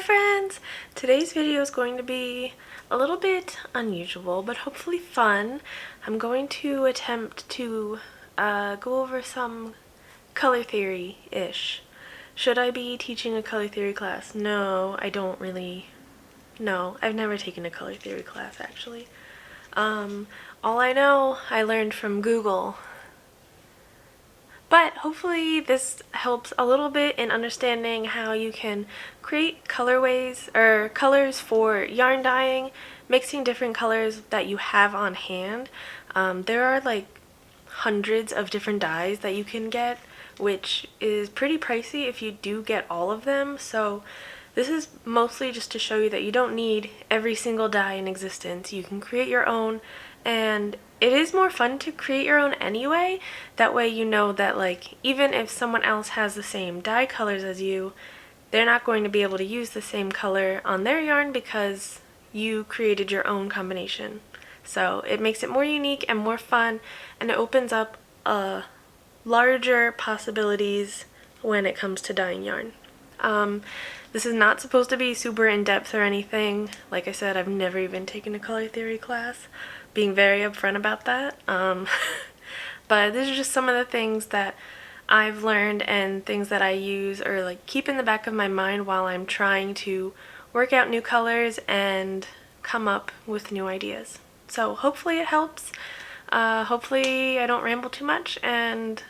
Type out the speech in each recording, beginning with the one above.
friends! Today's video is going to be a little bit unusual, but hopefully fun. I'm going to attempt to go over some color theory-ish. Should I be teaching a color theory class? No, I don't really. No, I've never taken a color theory class actually. All I know I learned from Google. But hopefully this helps a little bit in understanding how you can create colorways or colors for yarn dyeing, mixing different colors that you have on hand. There are like hundreds of different dyes that you can get, which is pretty pricey if you do get all of them. So this is mostly just to show you that you don't need every single dye in existence. You can create your own, and it is more fun to create your own anyway. That way you know that, like, even if someone else has the same dye colors as you, they're not going to be able to use the same color on their yarn because you created your own combination. So it makes it more unique and more fun, and it opens up larger possibilities when it comes to dyeing yarn. This is not supposed to be super in-depth or anything. Like I said, I've never even taken a color theory class, being very upfront about that. But these are just some of the things that I've learned and things that I use or like keep in the back of my mind while I'm trying to work out new colors and come up with new ideas. So hopefully it helps. Hopefully I don't ramble too much, and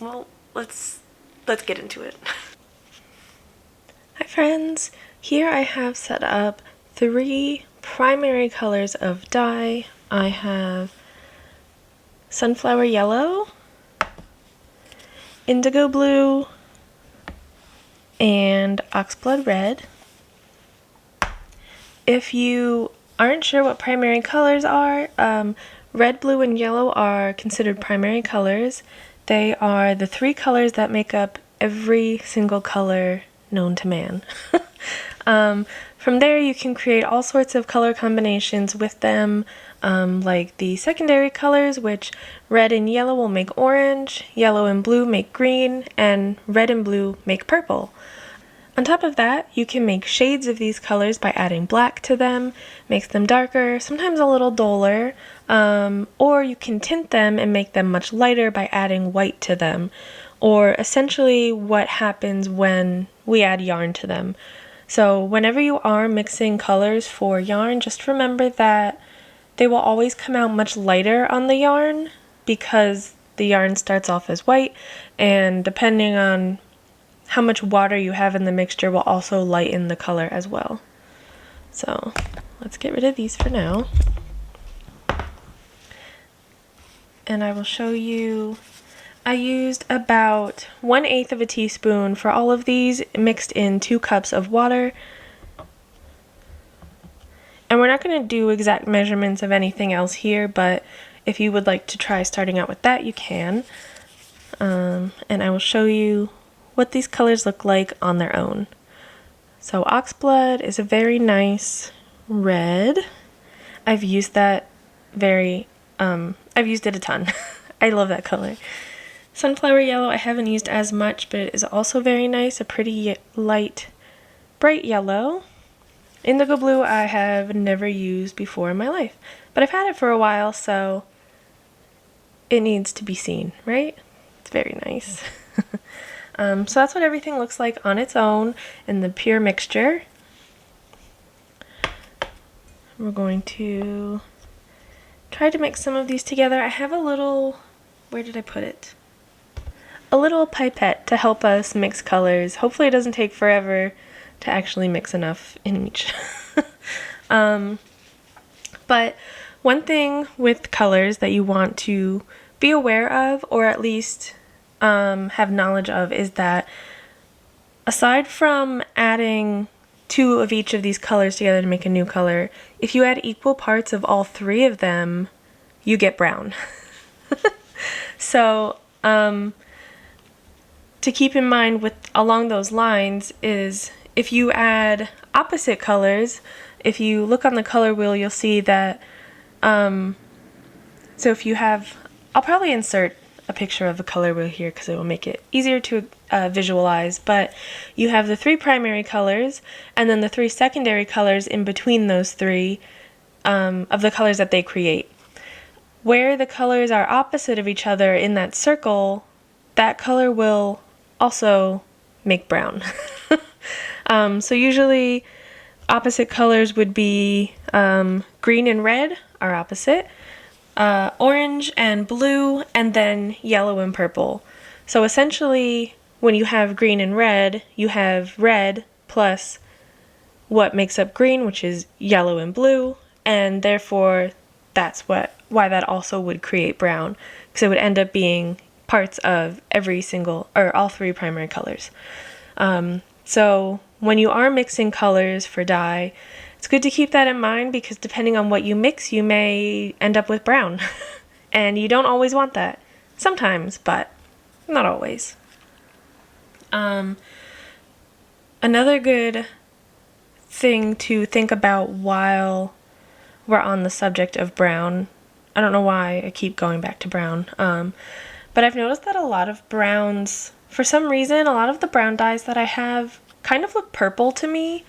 well, let's get into it. Hi friends, here I have set up 3 primary colors of dye. I have sunflower yellow, indigo blue, and oxblood red. If you aren't sure what primary colors are, red, blue, and yellow are considered primary colors. They are the 3 colors that make up every single color known to man. From there you can create all sorts of color combinations with them, like the secondary colors, which red and yellow will make orange, yellow and blue make green, and red and blue make purple. On top of that, you can make shades of these colors by adding black to them, makes them darker, sometimes a little duller, or you can tint them and make them much lighter by adding white to them, or essentially what happens when we add yarn to them. So whenever you are mixing colors for yarn, just remember that they will always come out much lighter on the yarn because the yarn starts off as white, and depending on how much water you have in the mixture will also lighten the color as well. So let's get rid of these for now. And I will show you, I used about 1/8 of a teaspoon for all of these, mixed in 2 cups of water. And we're not going to do exact measurements of anything else here, but if you would like to try starting out with that, you can. And I will show you what these colors look like on their own. So Oxblood is a very nice red. I've used that I've used it a ton. I love that color. Sunflower yellow I haven't used as much, but it is also very nice, a pretty light, bright yellow. Indigo blue I have never used before in my life, but I've had it for a while, so it needs to be seen, right? It's very nice. So that's what everything looks like on its own in the pure mixture. We're going to try to mix some of these together. I have a little, where did I put it? A little pipette to help us mix colors. Hopefully it doesn't take forever to actually mix enough in each. But one thing with colors that you want to be aware of, or at least have knowledge of, is that aside from adding 2 of each of these colors together to make a new color, if you add equal parts of all 3 of them, you get brown. So to keep in mind with along those lines is if you add opposite colors, if you look on the color wheel, you'll see that so if you have, I'll probably insert a picture of the color wheel here because it will make it easier to visualize. But you have the 3 primary colors and then the 3 secondary colors in between those 3 of the colors that they create. Where the colors are opposite of each other in that circle, that color will also make brown. So usually opposite colors would be green and red are opposite, orange and blue, and then yellow and purple. So essentially, when you have green and red, you have red plus what makes up green, which is yellow and blue, and therefore that's why that also would create brown, because it would end up being parts of every single, or all 3 primary colors. So when you are mixing colors for dye, it's good to keep that in mind, because depending on what you mix, you may end up with brown. And you don't always want that. Sometimes, but not always. Another good thing to think about while we're on the subject of brown, I don't know why I keep going back to brown, but I've noticed that a lot of browns, for some reason, a lot of the brown dyes that I have kind of look purple to me,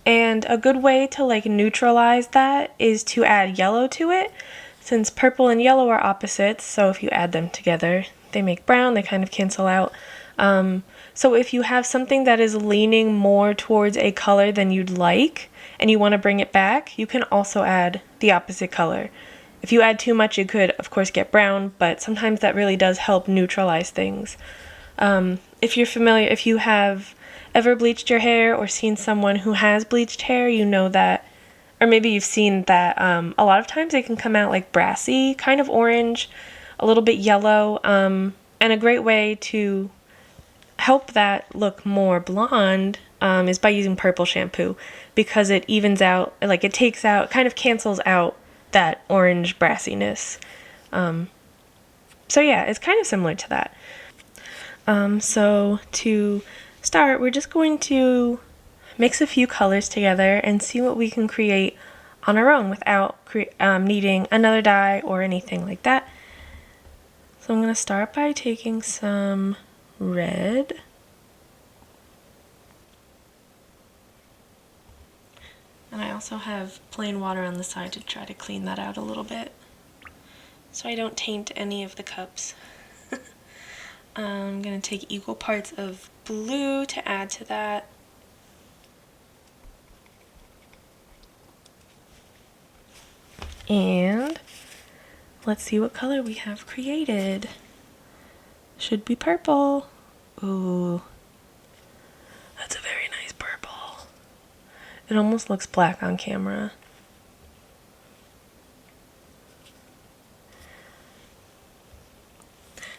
and a good way to like neutralize that is to add yellow to it, since purple and yellow are opposites, so if you add them together, they make brown, they kind of cancel out. So if you have something that is leaning more towards a color than you'd like, and you want to bring it back, you can also add the opposite color. If you add too much, you could, of course, get brown, but sometimes that really does help neutralize things. If you're familiar, if you have ever bleached your hair or seen someone who has bleached hair, you know that, or maybe you've seen that a lot of times it can come out like brassy, kind of orange, a little bit yellow, and a great way to help that look more blonde is by using purple shampoo, because it evens out, like it takes out, kind of cancels out that orange brassiness. So yeah, it's kind of similar to that. So to start, we're just going to mix a few colors together and see what we can create on our own without needing another dye or anything like that. So I'm going to start by taking some red. And I also have plain water on the side to try to clean that out a little bit, so I don't taint any of the cups. I'm going to take equal parts of blue to add to that. And let's see what color we have created. Should be purple. Ooh, that's a very nice purple. It almost looks black on camera.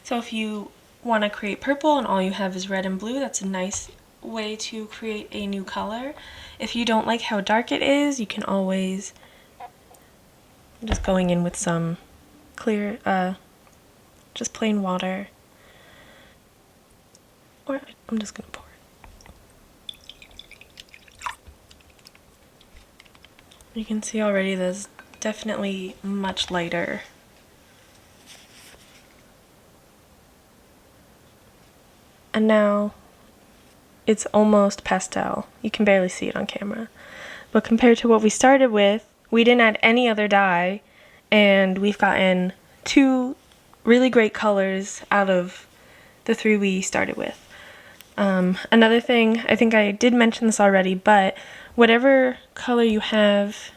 So if you want to create purple and all you have is red and blue, that's a nice way to create a new color. If you don't like how dark it is, you can always, I'm just going in with some clear, just plain water, or I'm just gonna pour it. You can see already there's definitely much lighter. And now it's almost pastel. You can barely see it on camera. But compared to what we started with, we didn't add any other dye, and we've gotten 2 really great colors out of the 3 we started with. Another thing, I think I did mention this already, but whatever color you have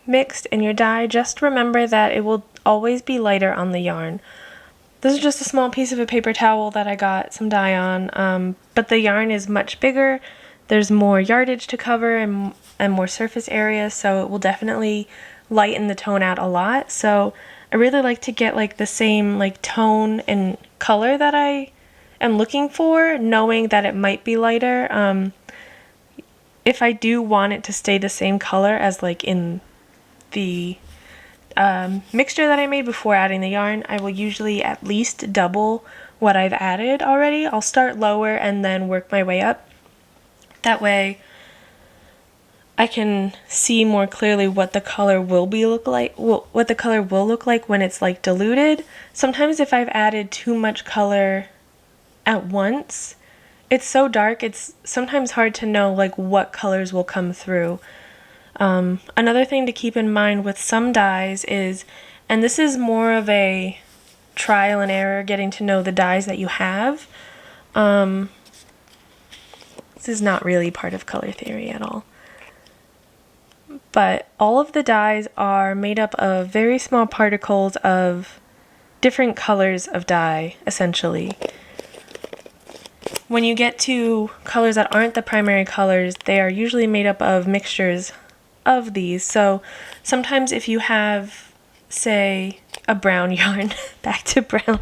mixed in your dye, just remember that it will always be lighter on the yarn. This is just a small piece of a paper towel that I got some dye on, but the yarn is much bigger. There's more yardage to cover and more surface area, so it will definitely lighten the tone out a lot. So I really like to get like the same like tone and color that I am looking for, knowing that it might be lighter. If I do want it to stay the same color as like in the mixture that I made before adding the yarn, I will usually at least double what I've added already. I'll start lower and then work my way up. That way I can see more clearly what the color will look like when it's like diluted. Sometimes if I've added too much color at once, it's so dark, it's sometimes hard to know like what colors will come through. Another thing to keep in mind with some dyes is, and this is more of a trial and error, getting to know the dyes that you have. This is not really part of color theory at all. But all of the dyes are made up of very small particles of different colors of dye, essentially. When you get to colors that aren't the primary colors, they are usually made up of mixtures of these. So sometimes if you have, say, a brown yarn, back to brown,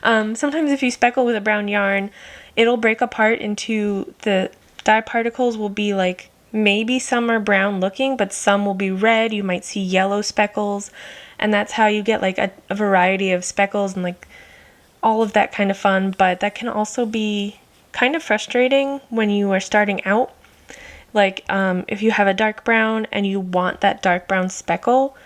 sometimes if you speckle with a brown yarn, it'll break apart into the dye particles will be like, maybe some are brown looking, but some will be red. You might see yellow speckles, and that's how you get like a variety of speckles and like all of that kind of fun. But that can also be kind of frustrating when you are starting out. Like if you have a dark brown and you want that dark brown speckle,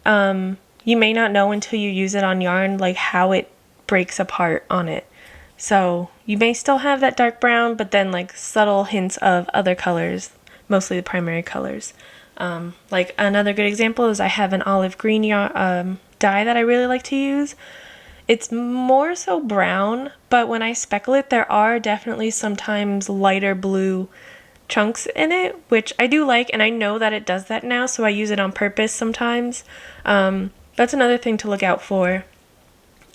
you may not know until you use it on yarn like how it breaks apart on it. So you may still have that dark brown, but then like subtle hints of other colors, mostly the primary colors. Like another good example is I have an olive green dye that I really like to use. It's more so brown, but when I speckle it, there are definitely sometimes lighter blue chunks in it, which I do like, and I know that it does that now, so I use it on purpose sometimes. That's another thing to look out for.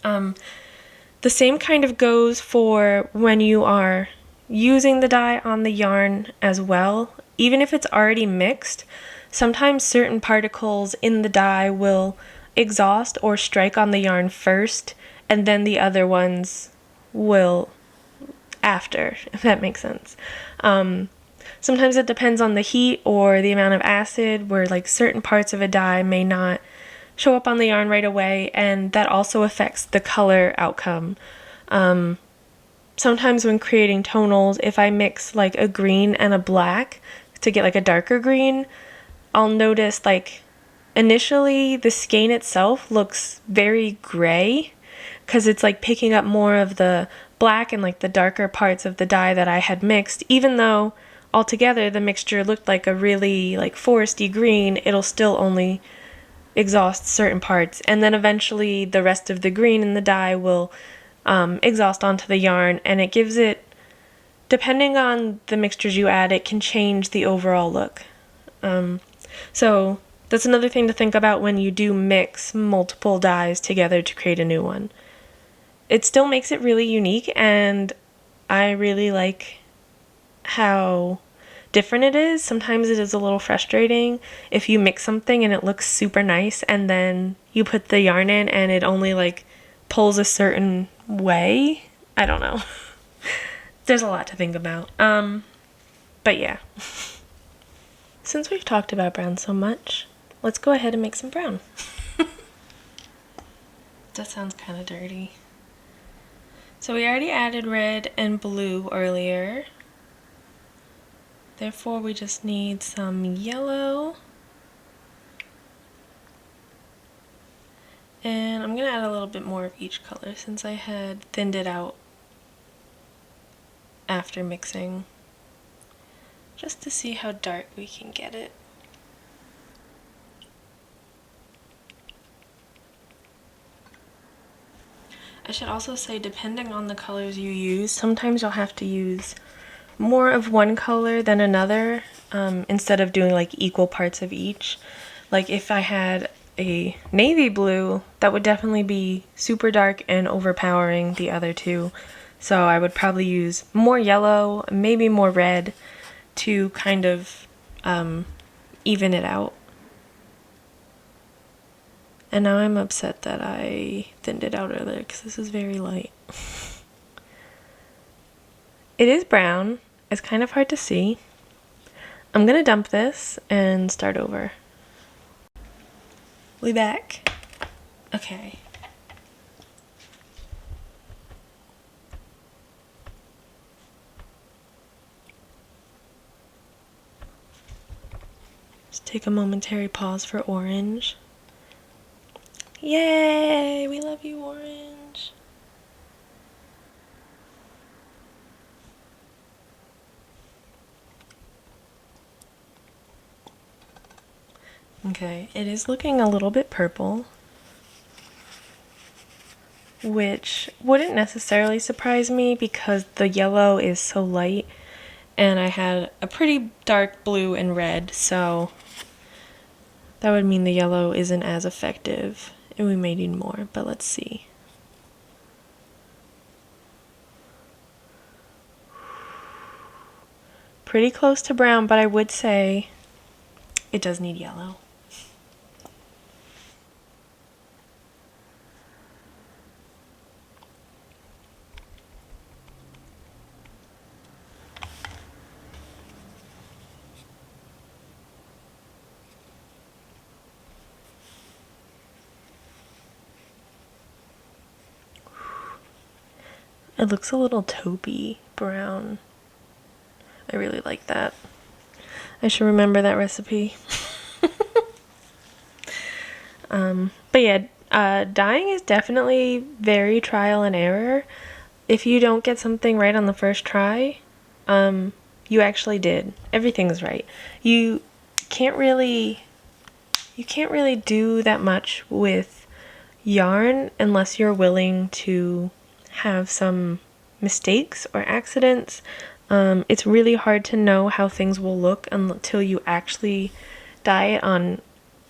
The same kind of goes for when you are using the dye on the yarn as well. Even if it's already mixed, sometimes certain particles in the dye will exhaust or strike on the yarn first, and then the other ones will after, if that makes sense. Sometimes it depends on the heat or the amount of acid, where like certain parts of a dye may not show up on the yarn right away, and that also affects the color outcome. Sometimes when creating tonals, if I mix like a green and a black to get like a darker green, I'll notice like initially the skein itself looks very gray because it's like picking up more of the black and like the darker parts of the dye that I had mixed. Even though altogether the mixture looked like a really like foresty green, it'll still only exhaust certain parts, and then eventually the rest of the green in the dye will exhaust onto the yarn, and it gives it, depending on the mixtures you add, it can change the overall look. So that's another thing to think about when you do mix multiple dyes together to create a new one. It still makes it really unique, and I really like how different it is. Sometimes it is a little frustrating if you mix something and it looks super nice and then you put the yarn in and it only like pulls a certain way. I don't know. There's a lot to think about. But yeah. Since we've talked about brown so much, let's go ahead and make some brown. That sounds kind of dirty. So we already added red and blue earlier. Therefore, we just need some yellow. And I'm going to add a little bit more of each color since I had thinned it out after mixing, just to see how dark we can get it. I should also say, depending on the colors you use, sometimes you'll have to use more of one color than another, instead of doing like equal parts of each. Like if I had a navy blue, that would definitely be super dark and overpowering the other two. So I would probably use more yellow, maybe more red to kind of even it out. And now I'm upset that I thinned it out earlier because this is very light. It is brown. It's kind of hard to see. I'm gonna dump this and start over. We back. Okay. Take a momentary pause for orange. Yay! We love you, orange. Okay, it is looking a little bit purple, which wouldn't necessarily surprise me because the yellow is so light, and I had a pretty dark blue and red, so that would mean the yellow isn't as effective, and we may need more, but let's see. Pretty close to brown, but I would say it does need yellow. It looks a little taupey brown. I really like that. I should remember that recipe. But yeah, dyeing is definitely very trial and error. If you don't get something right on the first try, you actually did. Everything's right. You can't really do that much with yarn unless you're willing to have some mistakes or accidents. It's really hard to know how things will look until you actually dye it on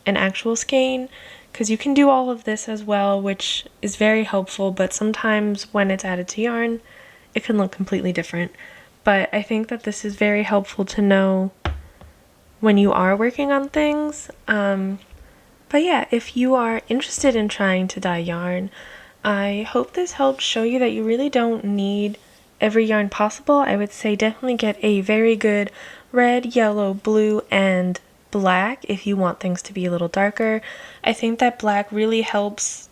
an actual skein, because you can do all of this as well, which is very helpful, but sometimes when it's added to yarn, it can look completely different. But I think that this is very helpful to know when you are working on things. But yeah, if you are interested in trying to dye yarn, I hope this helps show you that you really don't need every yarn possible. I would say definitely get a very good red, yellow, blue, and black if you want things to be a little darker. I think that black really helps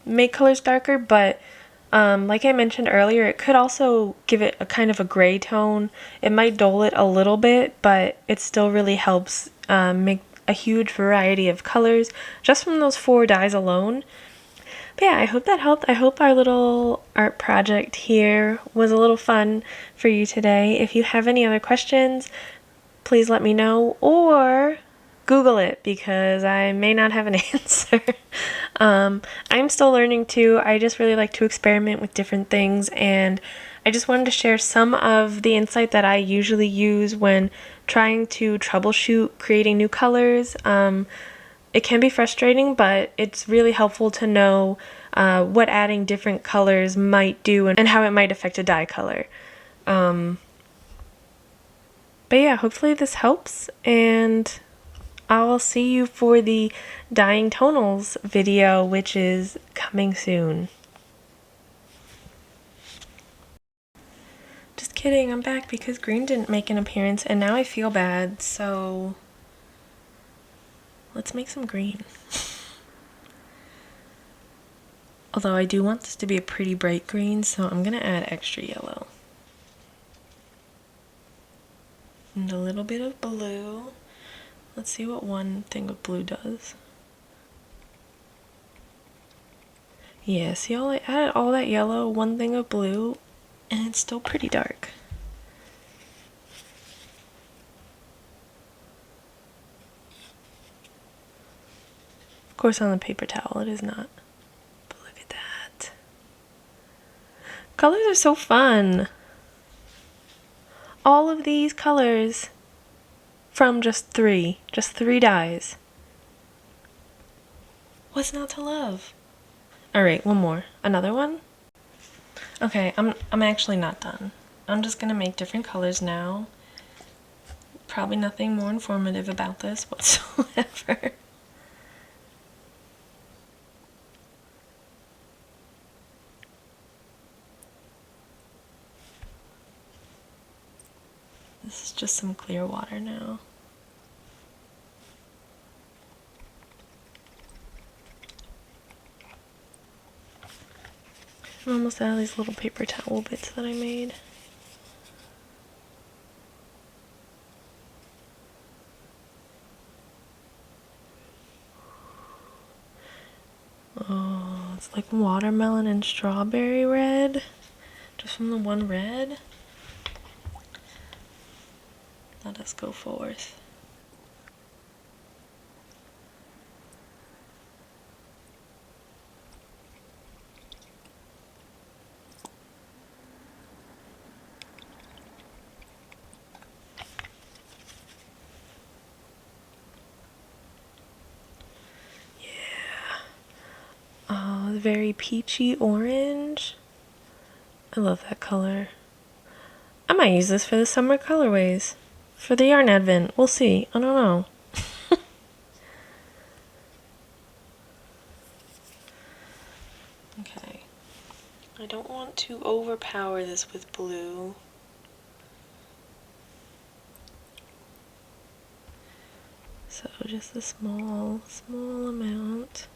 make colors darker, but like I mentioned earlier, it could also give it a kind of a gray tone. It might dull it a little bit, but it still really helps make a huge variety of colors just from those 4 dyes alone. But yeah, I hope that helped. I hope our little art project here was a little fun for you today. If you have any other questions, please let me know, or Google it, because I may not have an answer. I'm still learning too. I just really like to experiment with different things, and I just wanted to share some of the insight that I usually use when trying to troubleshoot creating new colors. It can be frustrating, but it's really helpful to know what adding different colors might do and how it might affect a dye color. But yeah, hopefully this helps, and I'll see you for the dyeing tonals video, which is coming soon. Just kidding, I'm back because green didn't make an appearance, and now I feel bad, so let's make some green. Although I do want this to be a pretty bright green, so I'm gonna add extra yellow. And a little bit of blue. Let's see what one thing of blue does. Yeah, see, I added all that yellow, one thing of blue, and it's still pretty dark. Of course, on the paper towel it is not. But look at that. Colors are so fun. All of these colors from just three dyes. What's not to love? Alright, one more. Another one? Okay, I'm actually not done. I'm just gonna make different colors now. Probably nothing more informative about this whatsoever. This is just some clear water now. I'm almost out of these little paper towel bits that I made. it's like watermelon and strawberry red, just from the one red. Let us go forth. Very peachy orange. I love that color. I might use this for the summer colorways. For the yarn advent. We'll see. I don't know. Okay. I don't want to overpower this with blue. So just a small amount.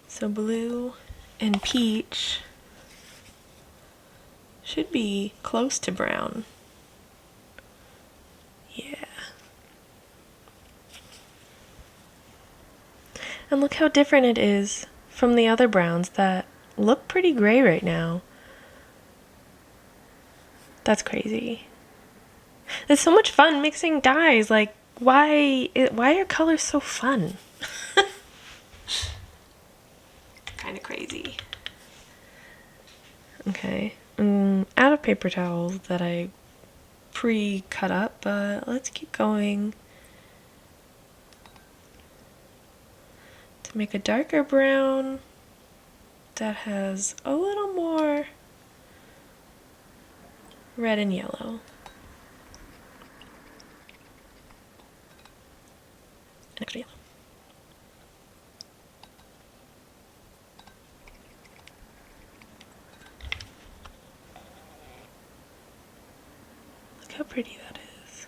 So blue and peach should be close to brown. Yeah. And look how different it is from the other browns that look pretty gray right now. That's crazy. It's so much fun mixing dyes. Like, why are colors so fun? Kind of crazy. Okay, out of paper towels that I pre-cut up, but let's keep going to make a darker brown that has a little more red and yellow. And extra yellow. Look how pretty that is.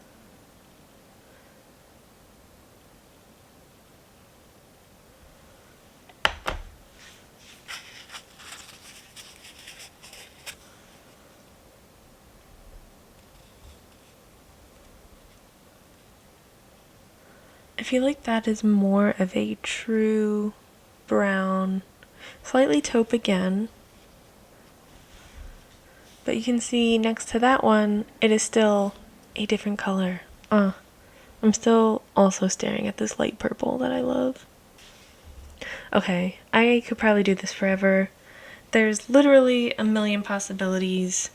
I feel like that is more of a true brown, slightly taupe again. But you can see next to that one, it is still a different color. I'm still also staring at this light purple that I love. Okay, I could probably do this forever. There's literally a million possibilities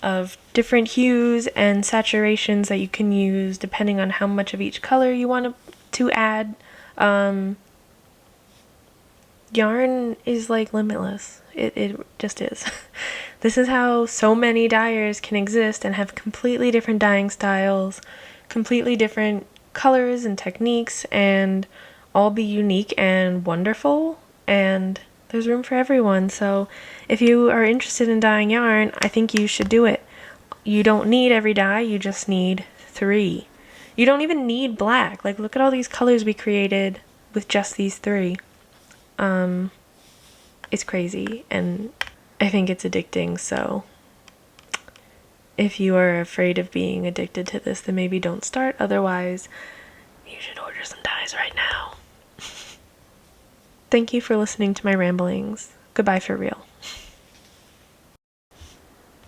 of different hues and saturations that you can use depending on how much of each color you want to add. Yarn is like limitless. It just is. This is how so many dyers can exist and have completely different dyeing styles, completely different colors and techniques, and all be unique and wonderful, and there's room for everyone. So if you are interested in dyeing yarn, I think you should do it. You don't need every dye, you just need 3. You don't even need black. Like, look at all these colors we created with just these 3. It's crazy, and I think it's addicting, so if you are afraid of being addicted to this, then maybe don't start. Otherwise, you should order some dyes right now. Thank you for listening to my ramblings. Goodbye for real.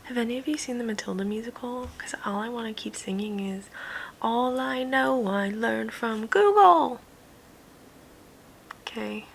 Have any of you seen the Matilda musical? Because all I want to keep singing is, all I know I learned from Google. Okay.